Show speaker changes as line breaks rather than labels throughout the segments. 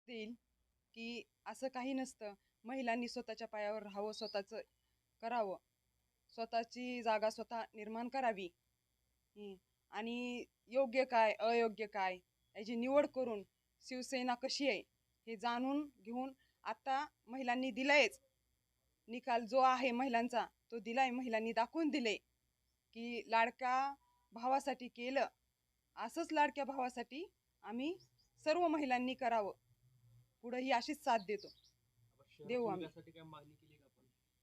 देईल की असं काही नसतं. महिलांनी स्वतःच्या पायावर राहावं, स्वतःचं करावं, स्वतःची जागा स्वतः निर्माण करावी. आणि योग्य काय अयोग्य काय याची निवड करून शिवसेना कशी आहे हे जाणून घेऊन आता महिलांनी दिलायच निकाल जो आहे महिलांचा तो दिलाय. महिलांनी दाखवून दिले की लाडक्या भावासाठी केलं, असंच लाडक्या भावासाठी आम्ही सर्व महिलांनी करावं. पुढे ही अशीच साथ देतो देऊ आम्ही.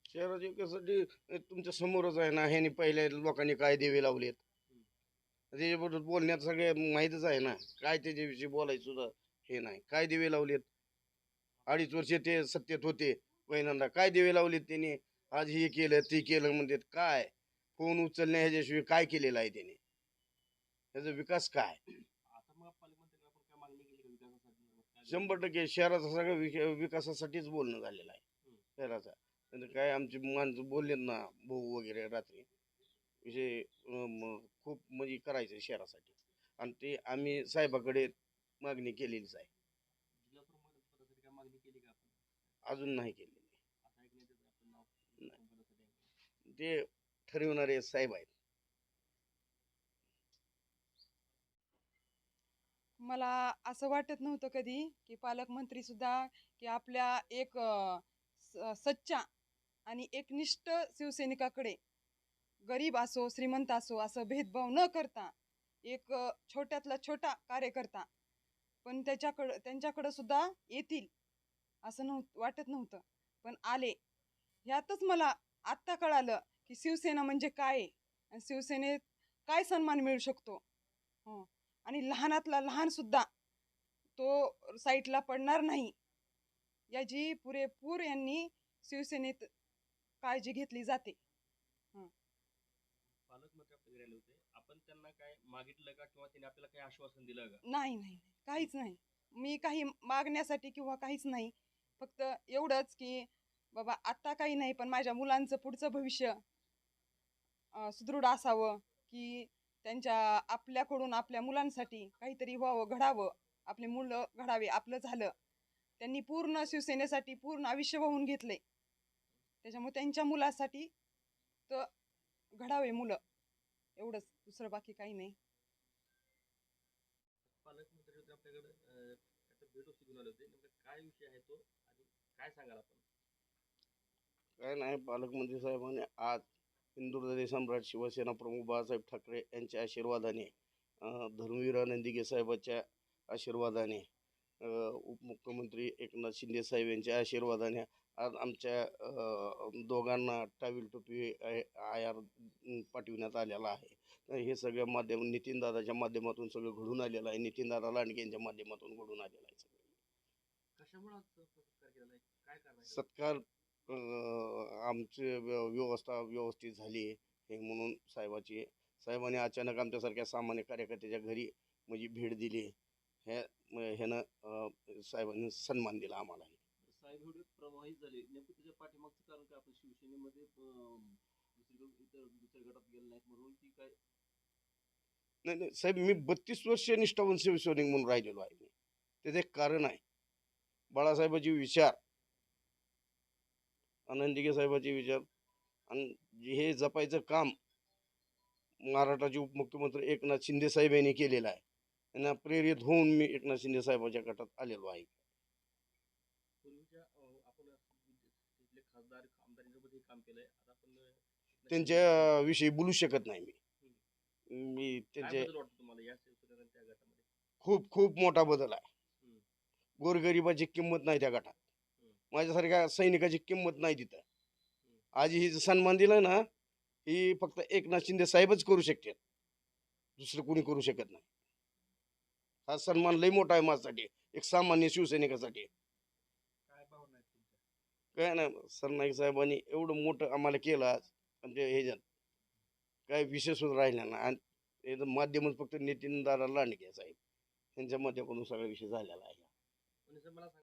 शहराच्या विकासासाठी तुमच्या समोरच आहे ना, ह्यांनी पहिल्या लोकांनी काय देवे लावलेत त्याच्याबरोबर बोलण्यात सगळे माहीतच आहे ना. काय त्याच्याविषयी बोलायचं सुद्धा हे नाही. काय दिवे लावलेत 2.5 वर्ष ते सत्तेत होते. पहिल्यांदा काय दिवे लावलेत त्यांनी? आज हे केलं ते केलं म्हणतात. काय फोन उचलण्या ह्याच्याशिवाय काय केलेलं आहे त्याने? त्याचा विकास काय? 100% शहराचा सगळं विकासासाठीच बोलणं झालेलं आहे शहराचा. काय आमची माणसं बोललेत ना भाऊ वगैरे रात्री विषय खूप म्हणजे करायचं शहरासाठी आणि ते आम्ही साहेबाकडे मागणी केलेलीच आहे. अजून नाही केलेली. ते ठरविणारे साहेब आहेत.
मला असं वाटत नव्हतं कधी की पालकमंत्री सुद्धा की आपल्या एक सच्चा आणि एकनिष्ठ शिवसैनिकाकडे गरीब असो श्रीमंत असो असं भेदभाव न करता एक छोट्यातला छोटा कार्यकर्ता पण त्यांच्याकडं सुद्धा येतील असं वाटत नव्हतं, पण आले. ह्यातच मला आत्ता कळालं की शिवसेना म्हणजे काय आहे आणि शिवसेनेत काय सन्मान मिळू शकतो. हो, आणि लहानातला लहान सुद्धा तो साईटला पडणार नाही याची पुरेपूर यांनी शिवसेनेत काळजी घेतली जाते.
पालकमंत्री आपल्या घरी आले होते, आपण त्यांना काय मागितलं का किंवा त्यांनी आपल्याला काही आश्वासन दिलं का?
नाही नाही काहीच नाही. मी काही मागण्यासाठी किंवा काहीच नाही. फक्त एवढंच की बाबा आता काही नाही पण माझ्या मुलांचं पुढचं भविष्य सुदृढ असावं की त्यांच्या आपल्याकडून आपल्या मुलांसाठी काहीतरी व्हावं, घडावं, आपले मुलं घडावे. आपलं झालं, त्यांनी पूर्ण शिवसेनेसाठी पूर्ण आयुष्य वाहून घेतले, त्याच्यामुळे त्यांच्या मुलासाठी तर घडावे मुलं, एवढंच, दुसरं बाकी काही नाही.
पालकमंत्री होते आपल्याकडे, त्याचा भेटवस्तू घेऊन आले होते, नेमकं काय विषय आहे तो आणि काय सांगाल आपण?
काय नाही, पालकमंत्री साहेबांनी आज हिंदुहृदय सम्राट शिवसेना प्रमुख बाळासाहेब ठाकरे यांच्या आशीर्वादाने, धर्मवीर आनंदीगे साहेबांच्या आशीर्वादाने, उपमुख्यमंत्री एकनाथ शिंदे साहेब यांच्या आशीर्वादाने आज आमच्या दोघांना टावील टोपी आयार पाठविण्यात आलेला आहे. तर हे सगळ्या माध्यम नितीनदादाच्या माध्यमातून सगळं घडून आलेलं आहे. नितीनदादा लांडगे यांच्या माध्यमातून घडून आलेलं आहे सगळं.
कशामुळे सत्कार केलेला आहे, काय कारण?
सत्कार आमची व्यवस्था व्यवस्थित झाली हे म्हणून साहेबांनी अचानक आमच्यासारख्या सामान्य कार्यकर्त्याच्या घरी म्हणजे भेट दिली. ह्यानं साहेबांनी सन्मान दिला आम्हाला.
साहेब एवढे प्रभावित झाले, नेमकं त्याच्या पाठीमागचं कारण काय? आपण शिवसेनेमध्ये दुसऱ्या गटात गेले नाहीत म्हणून की काय?
नाही नाही साहेब, मी 32 वर्ष निष्ठावून शिवसैनिक म्हणून राहिलेलो आहे. त्याचे एक कारण आहे. बाळासाहेबांचे विचार, आनंदीगे साहेबांचे विचार आणि हे जपायचं काम महाराष्ट्राचे उपमुख्यमंत्री एकनाथ शिंदे साहेब यांनी केलेलं आहे. त्यांना प्रेरित होऊन मी एकनाथ शिंदे साहेबांच्या गटात आलेलो आहे.
पूर्वीच्या आपण तिथले खासदार आमदारांसोबत काम केलंय, आता आपण
त्यांच्या विषयी बोलू शकत नाही मी.
काय बदल वाटतो तुम्हाला या शिवसेनेच्या त्या गटामध्ये?
खूप खूप मोठा बदल आहे. गोरगरिबाची किंमत नाही त्या गटात. माझ्यासारख्या सैनिकाची किंमत नाही तिथं. आज ही सन्मान दिला ना, ही फक्त एकनाथ शिंदे साहेबच करू शकतात, दुसरं कोणी करू शकत नाही. हा सन्मान लय मोठा आहे माझ्यासाठी, एक सामान्य शिवसैनिकासाठी.
काय भावना आहेत तुमच्या?
काय नाही, सरनाईक साहेबांनी एवढं मोठं आम्हाला केलं आज, म्हणजे ह्याच्यात काय विशेष राहिला ना. आणि याचं माध्यमच फक्त नितीनदादा लांडगे साहेब यांच्या माध्यमातून सगळा विषय झालेला आहे.
मला